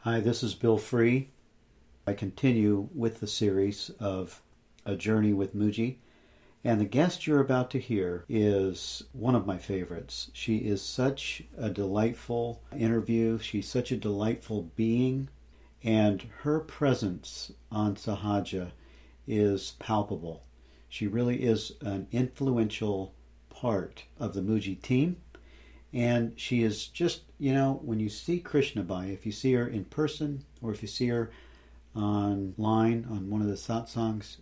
Hi, this is Bill Free. I continue with the series of A Journey with Mooji. And the guest you're about to hear is one of my favorites. She is such a delightful interview. She's such a delightful being. And her presence on Sahaja is palpable. She really is an influential part of the Mooji team. And she is just, when you see Krishnabai, if you see her in person or if you see her online on one of the satsangs,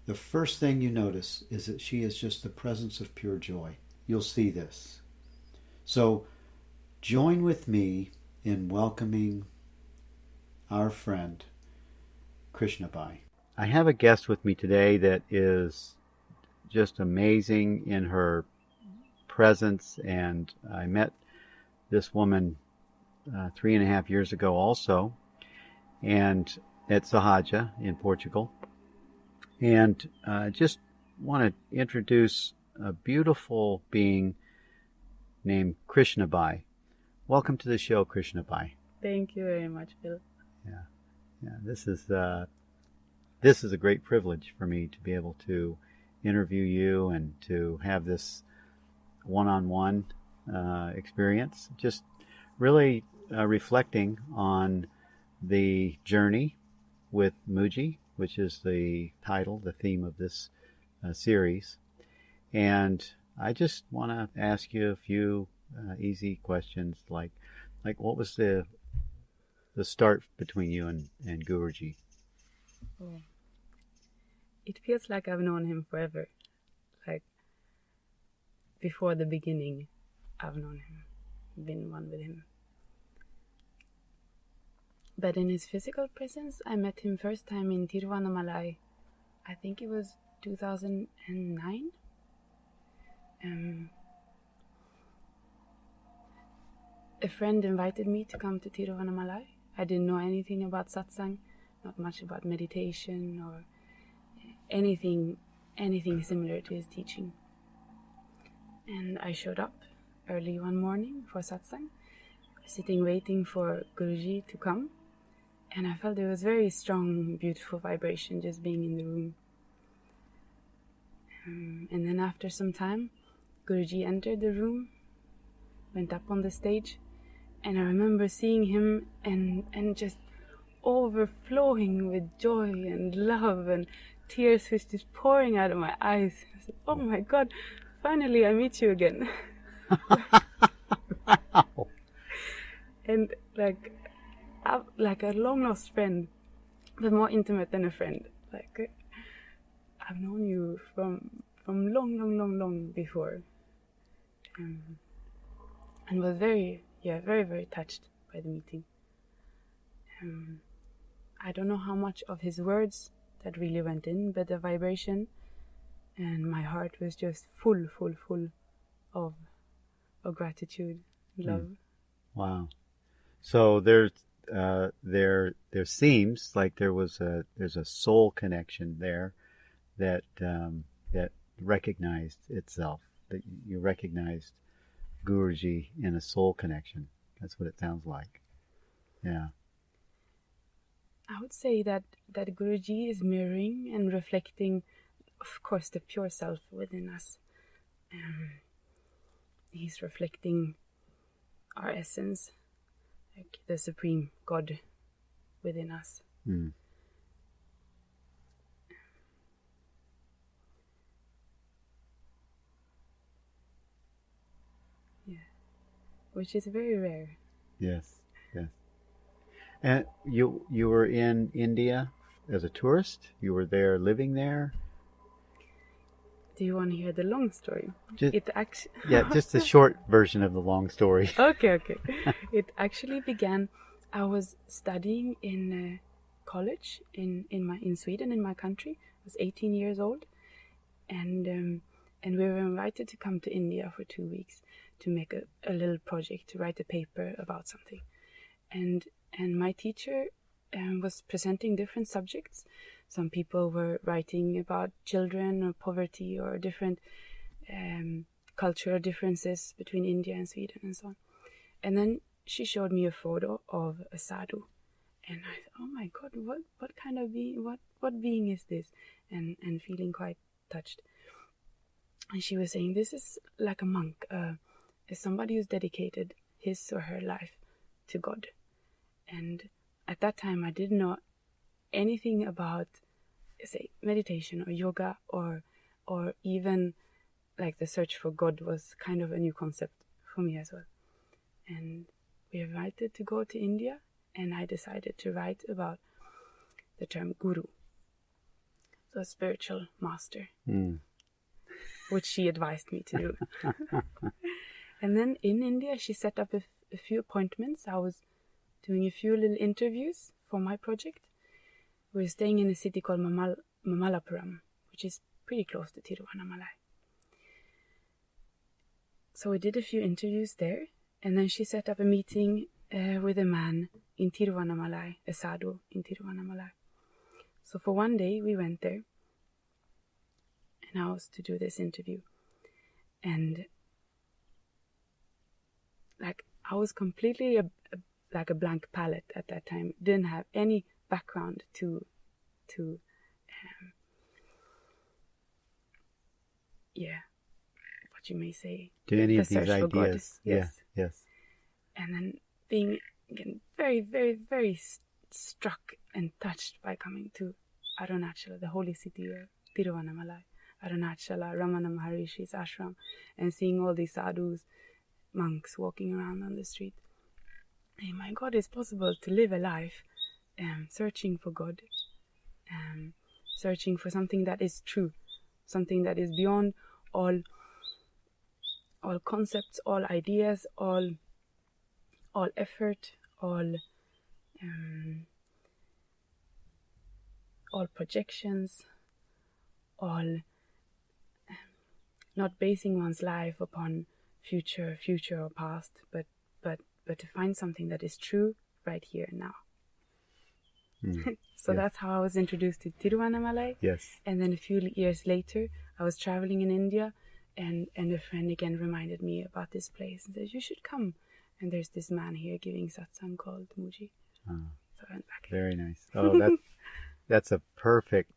the first thing you notice is that she is just the presence of pure joy. You'll see this. So join with me in welcoming our friend, Krishnabai. I have a guest with me today that is just amazing in her presence, and I met this woman 3.5 years ago also, and at Sahaja in Portugal. And I just want to introduce a beautiful being named Krishnabai. Welcome to the show, Krishnabai. Thank you very much, Bill. Yeah. This is a great privilege for me to be able to interview you and to have this one-on-one experience. Just really reflecting on the journey with Mooji, which is the title, the theme of this series. And I just want to ask you a few easy questions, like what was the start between you and Guruji? Oh. It feels like I've known him forever. Like before the beginning, I've known him, been one with him. But in his physical presence, I met him first time in Tiruvannamalai. I think it was 2009. A friend invited me to come to Tiruvannamalai. I didn't know anything about satsang, not much about meditation or anything similar to his teaching. And I showed up early one morning for satsang, sitting waiting for Guruji to come. And I felt there was very strong, beautiful vibration just being in the room. And then after some time, Guruji entered the room, went up on the stage, and I remember seeing him and just overflowing with joy and love, and tears was just pouring out of my eyes. I said, oh my God, finally I meet you again. Wow. And like a long lost friend, but more intimate than a friend. Like I've known you from long before, and was very, very touched by the meeting. I don't know how much of his words that really went in, but the vibration, and my heart was just full of gratitude, love. Wow. So there seems like there's a soul connection there that recognized itself, that you recognized Guruji in a soul connection. That's what it sounds like. Yeah. I would say that Guruji is mirroring and reflecting, of course, the pure self within us. He's reflecting our essence, like the supreme God within us. Mm. Yeah, which is very rare. Yes. And you were in India as a tourist? You were there, living there? Do you want to hear the long story? Just the short version of the long story. Okay. It actually began, I was studying in college in Sweden, in my country. I was 18 years old, and we were invited to come to India for 2 weeks to make a little project, to write a paper about something. And my teacher was presenting different subjects. Some people were writing about children or poverty or different cultural differences between India and Sweden and so on. And then she showed me a photo of a sadhu. And I thought, oh my God, what kind of being, what being is this? And feeling quite touched. And she was saying, this is like a monk, is somebody who's dedicated his or her life to God. And at that time, I didn't know anything about, say, meditation or yoga, or even like the search for God was kind of a new concept for me as well. And we were invited to go to India, and I decided to write about the term guru, so a spiritual master, which she advised me to do. And then in India, she set up a few appointments. I was doing a few little interviews for my project. We were staying in a city called Mamallapuram, which is pretty close to Tiruvannamalai. So we did a few interviews there, and then she set up a meeting with a man in Tiruvannamalai, a sadhu in Tiruvannamalai. So for one day we went there, and I was to do this interview. And like, I was completely like a blank palette at that time. Didn't have any background to what you may say, to any the of these search for God. ideas. Yes. Yeah, yes. And then being again very, very, very struck and touched by coming to Arunachala, the holy city of Tiruvannamalai, Arunachala, Ramana Maharishi's ashram, and seeing all these sadhus, monks walking around on the street. Hey, my God, it's possible to live a life searching for God, searching for something that is true, something that is beyond all concepts, all ideas, all effort, all projections, all not basing one's life upon future or past, but to find something that is true right here and now. So yes. That's how I was introduced to Tiruvannamalai. Yes. And then a few years later, I was traveling in India, and a friend again reminded me about this place and said, you should come. And there's this man here giving satsang called Mooji. So I went back. Very nice. Oh, that's a perfect,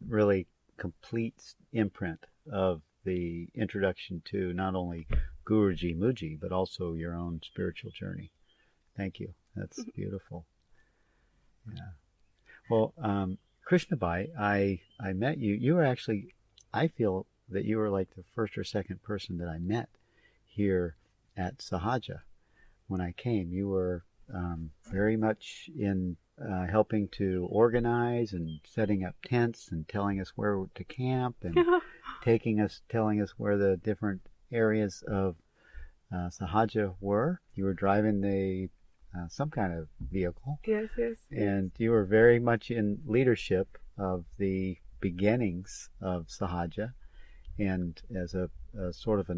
really complete imprint of the introduction to not only Guruji, Mooji, but also your own spiritual journey. Thank you. That's beautiful. Yeah. Well, Krishnabai, I met you. You were actually, I feel that you were like the first or second person that I met here at Sahaja when I came. You were very much in helping to organize and setting up tents and telling us where to camp and telling us where the different areas of Sahaja were. You were driving some kind of vehicle. Yes. And you were very much in leadership of the beginnings of Sahaja, and as a sort of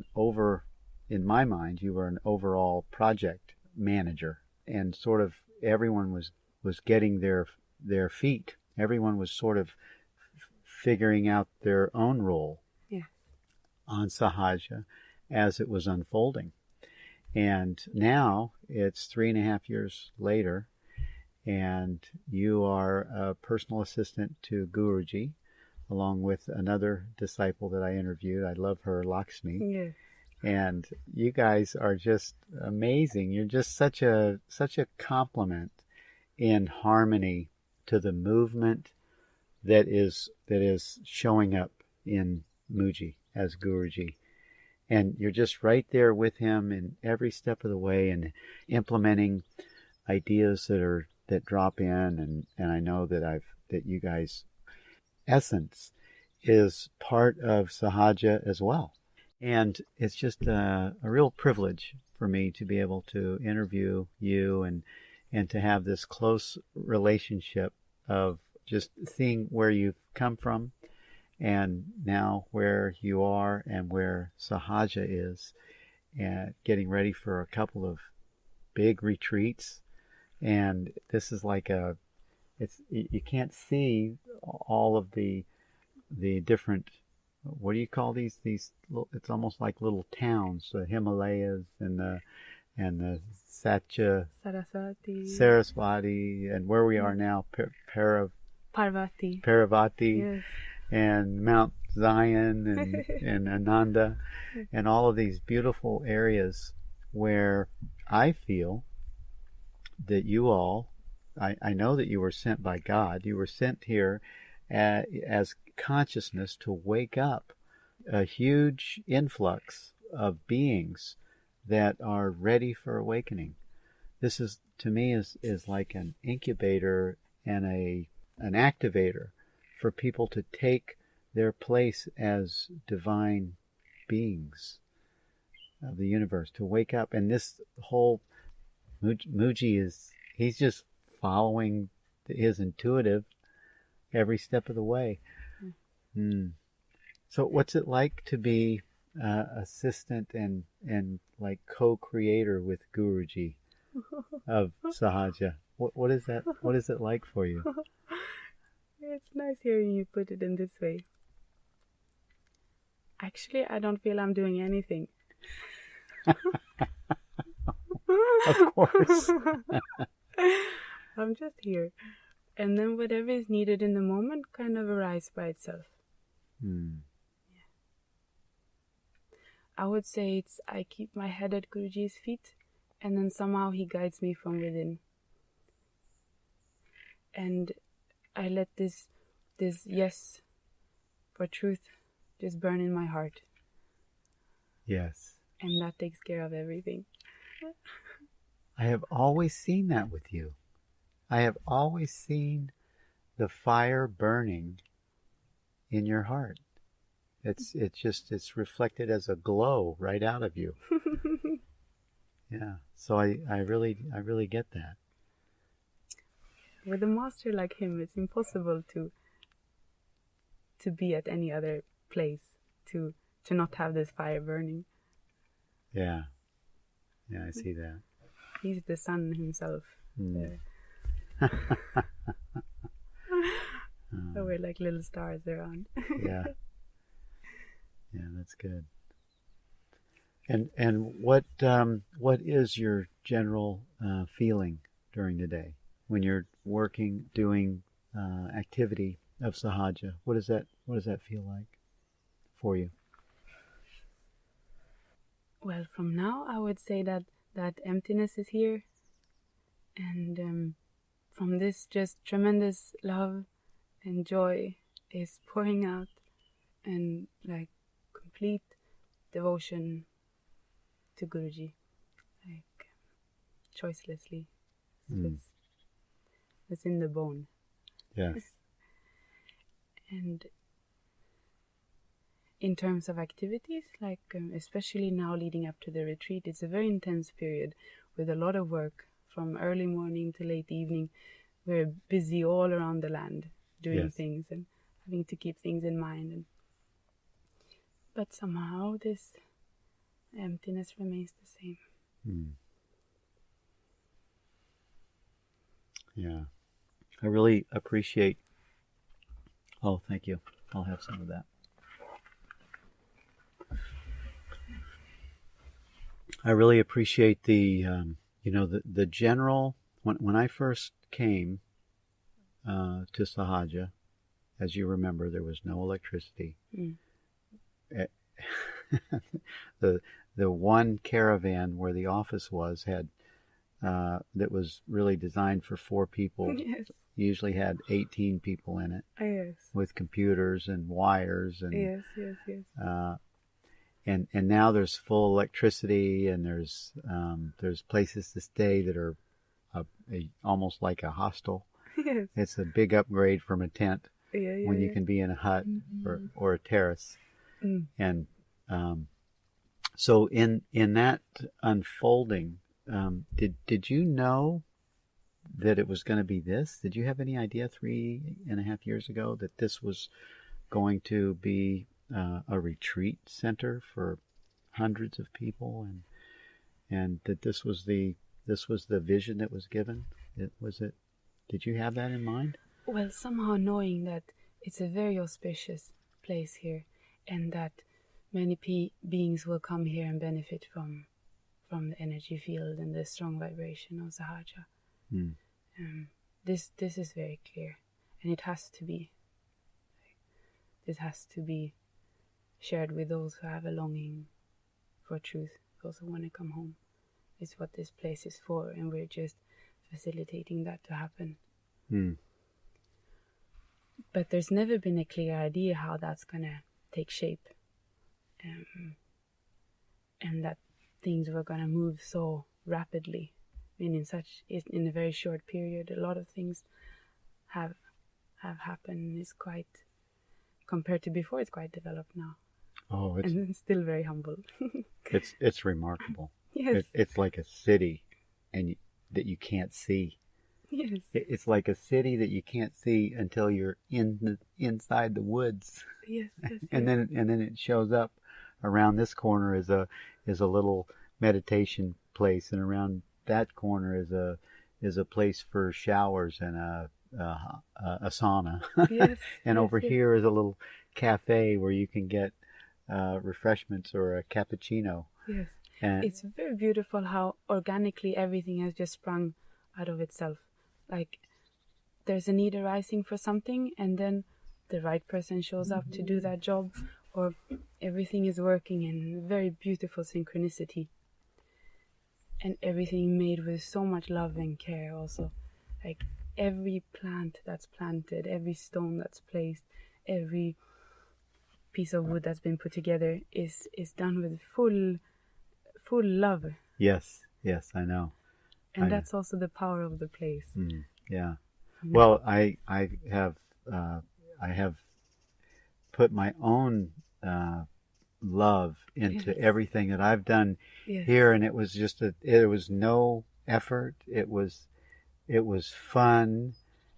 in my mind, you were an overall project manager, and sort of everyone was getting their feet. Everyone was sort of figuring out their own role on Sahaja as it was unfolding. And now it's 3.5 years later, and you are a personal assistant to Guruji, along with another disciple that I interviewed. I love her, Lakshmi. Yes. And you guys are just amazing. You're just such a complement in harmony to the movement that is showing up in Mooji as Guruji. And you're just right there with him in every step of the way and implementing ideas that drop in. And I know that you guys' essence is part of Sahaja as well. And it's just a real privilege for me to be able to interview you and to have this close relationship of just seeing where you've come from and now where you are and where Sahaja is, and getting ready for a couple of big retreats. And this is like you can't see all of the different, what do you call these it's almost like little towns, the Himalayas and and the Sacha, Saraswati, and where we are now, Parvati. Paravati, Yes. and Mount Zion, and Ananda, and all of these beautiful areas where I feel that you all, I know that you were sent by God. You were sent here as consciousness to wake up a huge influx of beings that are ready for awakening. This is, to me, is like an incubator and an activator for people to take their place as divine beings of the universe, to wake up. And this whole Mooji he's just following his intuitive every step of the way. So what's it like to be assistant and like co-creator with Guruji of Sahaja? What is that? What is it like for you? It's nice hearing you put it in this way. Actually, I don't feel I'm doing anything. Of course. I'm just here. And then whatever is needed in the moment kind of arises by itself. Yeah. I would say I keep my head at Guruji's feet, and then somehow he guides me from within. And I let this yes for truth just burn in my heart. Yes. And that takes care of everything. I have always seen that with you. I have always seen the fire burning in your heart. It's reflected as a glow right out of you. Yeah. So I really get that. With a master like him, it's impossible to be at any other place, to not have this fire burning. Yeah. Yeah, I see that. He's the sun himself. So we're like little stars around. Yeah. Yeah, that's good. And what is your general feeling during the day when you're working, doing activity of Sahaja? What does that feel like for you? Well, from now I would say that emptiness is here, and from this just tremendous love and joy is pouring out, and like complete devotion to Guruji, like choicelessly. It's in the bone. Yes. And in terms of activities, like especially now leading up to the retreat, it's a very intense period with a lot of work from early morning to late evening. We're busy all around the land doing things and having to keep things in mind. But somehow this emptiness remains the same. Yeah. I really appreciate... Oh, thank you. I'll have some of that. I really appreciate the general... When I first came to Sahaja, as you remember, there was no electricity. The one caravan where the office was had that was really designed for 4 people. Yes. Usually had 18 people in it. Yes. With computers and wires and yes. And now there's full electricity, and there's places to stay that are almost like a hostel. Yes. It's a big upgrade from a tent when you can be in a hut or a terrace. And so in that unfolding, did you know that it was going to be this? Did you have any idea 3.5 years ago that this was going to be a retreat center for hundreds of people, and that this was the vision that was given? Did you have that in mind? Well, somehow knowing that it's a very auspicious place here, and that many beings will come here and benefit from from the energy field and the strong vibration of Sahaja. Mm. This is very clear, and it has to be. This has to be shared with those who have a longing for truth, those who want to come home. It's what this place is for, and we're just facilitating that to happen. Mm. But there's never been a clear idea how that's gonna take shape, and that things were gonna move so rapidly. I mean, in a very short period, a lot of things have happened. It's quite, compared to before, it's quite developed now. Oh, and it's still very humble. it's remarkable. Yes. It's like a city, and that you can't see. Yes. It's like a city that you can't see until you're inside the woods. Yes. And then it shows up around this corner is a little meditation place, and around that corner is a place for showers and a sauna. Yes. And yes, over yes. here is a little cafe where you can get refreshments or a cappuccino. Yes. And It's very beautiful how organically everything has just sprung out of itself. Like, there's a need arising for something, and then the right person shows up to do that job, or everything is working in very beautiful synchronicity. And everything made with so much love and care also. Like, every plant that's planted, every stone that's placed, every piece of wood that's been put together is done with full love. yes, I know. And that's also the power of the place. Yeah. Mm. Well, I have put my own love into Yes. everything that I've done Yes. here, and it was just there was no effort. It was fun.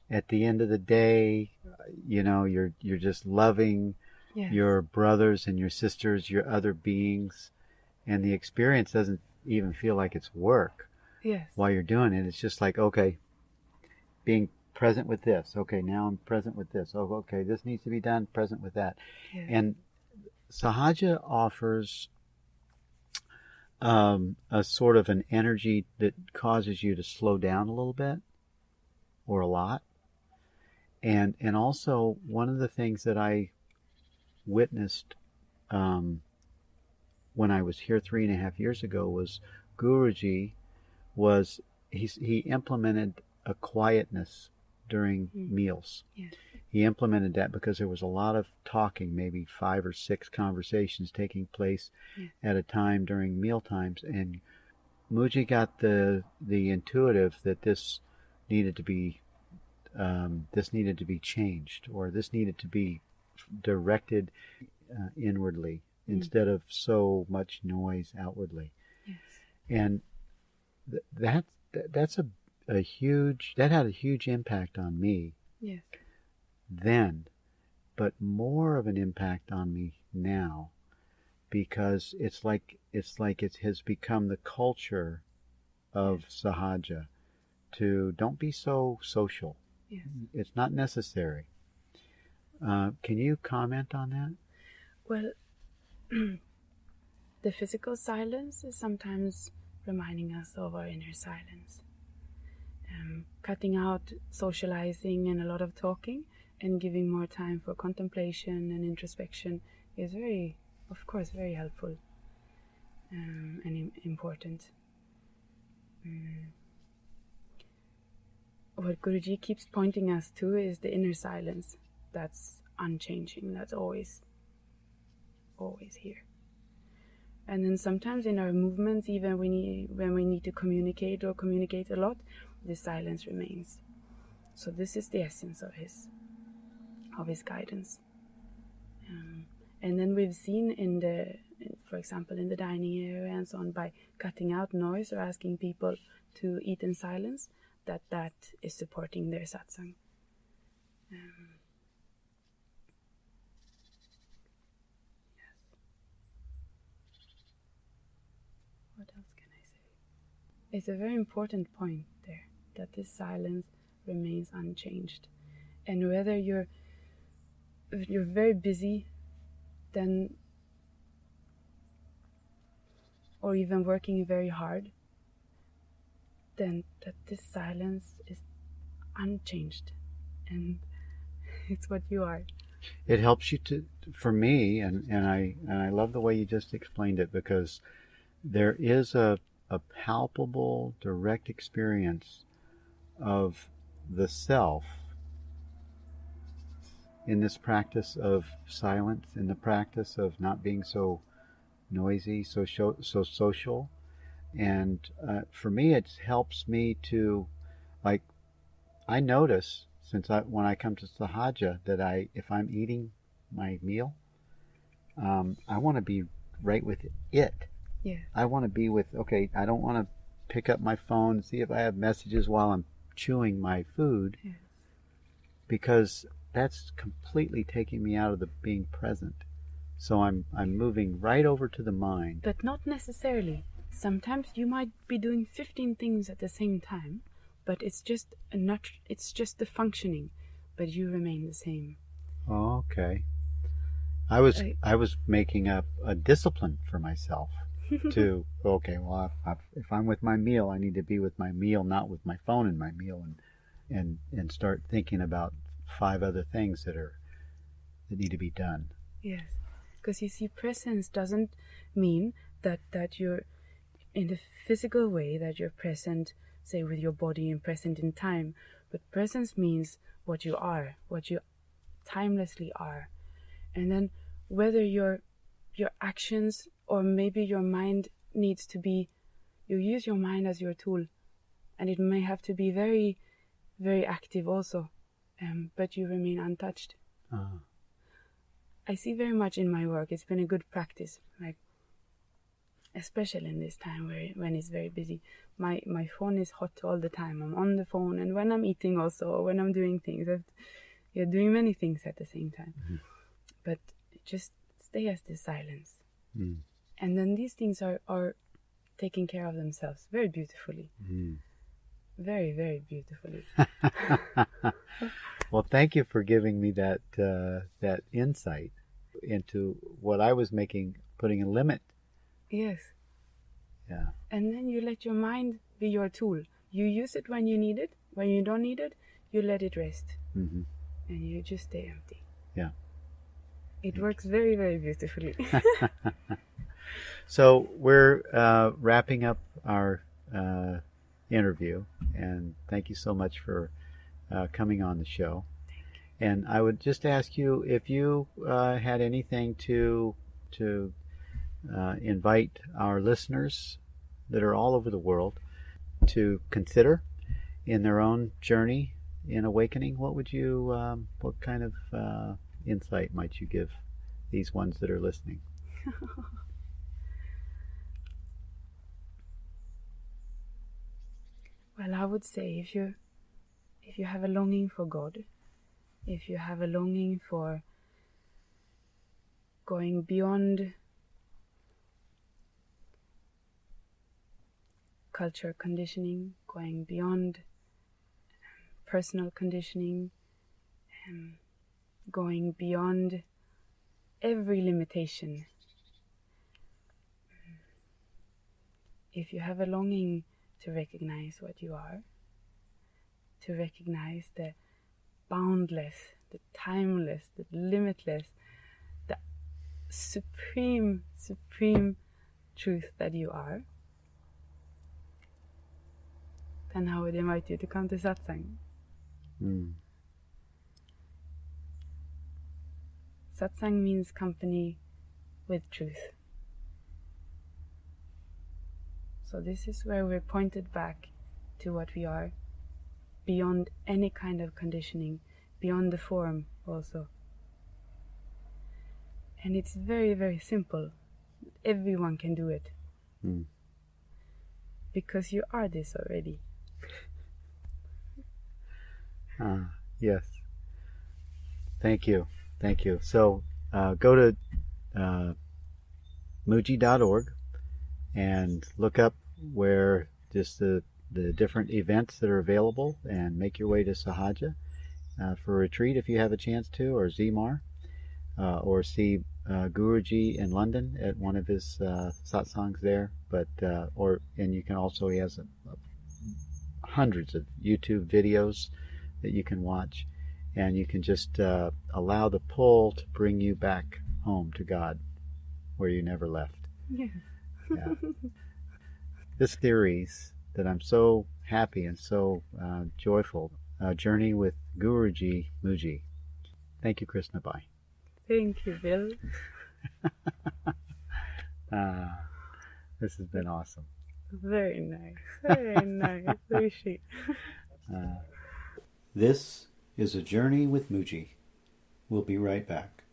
At the end of the day, you're just loving Yes. your brothers and your sisters, your other beings, and the experience doesn't even feel like it's work. Yes. While you're doing it, it's just like, okay, being present with this. Okay, now I'm present with this. Oh, okay, this needs to be done, present with that. Yes. And Sahaja offers a sort of an energy that causes you to slow down a little bit, or a lot. And also, one of the things that I witnessed when I was here 3.5 years ago was Guruji he implemented a quietness during meals. Yes. He implemented that because there was a lot of talking, maybe 5 or 6 conversations taking place at a time during meal times, and Mooji got the intuitive that this needed to be changed, or this needed to be directed inwardly instead of so much noise outwardly. Yes. And that had a huge impact on me Yes. then, but more of an impact on me now, because it's like it has become the culture of Sahaja to don't be so social. Yes. It's not necessary. Can you comment on that? Well, the physical silence is sometimes reminding us of our inner silence. Cutting out socializing and a lot of talking, and giving more time for contemplation and introspection is very, of course, very helpful and important. What Guruji keeps pointing us to is the inner silence that's unchanging, that's always here. And then sometimes in our movements, even when we need to communicate or communicate a lot, the silence remains. So this is the essence of his guidance. And then we've seen for example, in the dining area and so on, by cutting out noise or asking people to eat in silence, that is supporting their satsang. What else can I say? It's a very important point there, that this silence remains unchanged. And whether you're very busy, then or even working very hard, then that this silence is unchanged, and it's what you are. It helps you to, for me, and I love the way you just explained it, because there is a palpable, direct experience of the self in this practice of silence, in the practice of not being so noisy, so social. And for me, it helps me to, like, I notice when I come to Sahaja that if I'm eating my meal, I want to be right with it. Yeah. I want to be with, okay, I don't want to pick up my phone and see if I have messages while I'm chewing my food, Yes. because that's completely taking me out of the being present. So I'm moving right over to the mind. But not necessarily. Sometimes you might be doing 15 things at the same time, but it's just the functioning, but you remain the same. Oh, okay. I was making up a discipline for myself to, okay, well, if I'm with my meal, I need to be with my meal, not with my phone in my meal, and start thinking about 5 other things that need to be done. Yes, because you see, presence doesn't mean that you're in the physical way, that you're present, say, with your body and present in time, but presence means what you are, what you timelessly are. And then whether your actions, or maybe your mind needs to be, you use your mind as your tool, and it may have to be very, very active also, but you remain untouched. I see very much in my work, it's been a good practice, like, especially in this time when it's very busy. My phone is hot all the time. I'm on the phone, and when I'm eating also, or when I'm doing things, you're doing many things at the same time. Mm-hmm. But just stay as the silence. Mm. And then these things are taking care of themselves very beautifully. Mm. Very, very beautifully. Well, thank you for giving me that insight into what I was putting a limit. Yes. Yeah. And then you let your mind be your tool. You use it when you need it. When you don't need it, you let it rest. Mm-hmm. And you just stay empty. Yeah. It works very, very beautifully. So we're wrapping up our interview, and thank you so much for coming on the show. And I would just ask you if you had anything to invite our listeners that are all over the world to consider in their own journey in awakening. What kind of insight might you give these ones that are listening? Well, I would say if you have a longing for God, if you have a longing for going beyond culture conditioning, going beyond personal conditioning, going beyond every limitation. If you have a longing to recognize what you are, to recognize the boundless, the timeless, the limitless, the supreme truth that you are, then I would invite you to come to satsang. Mm. Satsang means company with truth. So this is where we're pointed back to what we are, beyond any kind of conditioning, beyond the form also. And it's very, very simple. Everyone can do it. Mm. Because you are this already. Yes. Thank you. So go to Mooji.org and look up where just the different events that are available, and make your way to Sahaja for a retreat if you have a chance to, or Zimar, or see Guruji in London at one of his satsangs there, and you can also, he has hundreds of YouTube videos that you can watch, and you can just allow the pull to bring you back home to God, where you never left. Yeah. Yeah. This series that I'm so happy and so joyful, Journey with Guruji Mooji. Thank you, Krishnabai. Thank you, Bill. This has been awesome. Very nice. Very nice, Rishi. This is A Journey with Mooji. We'll be right back.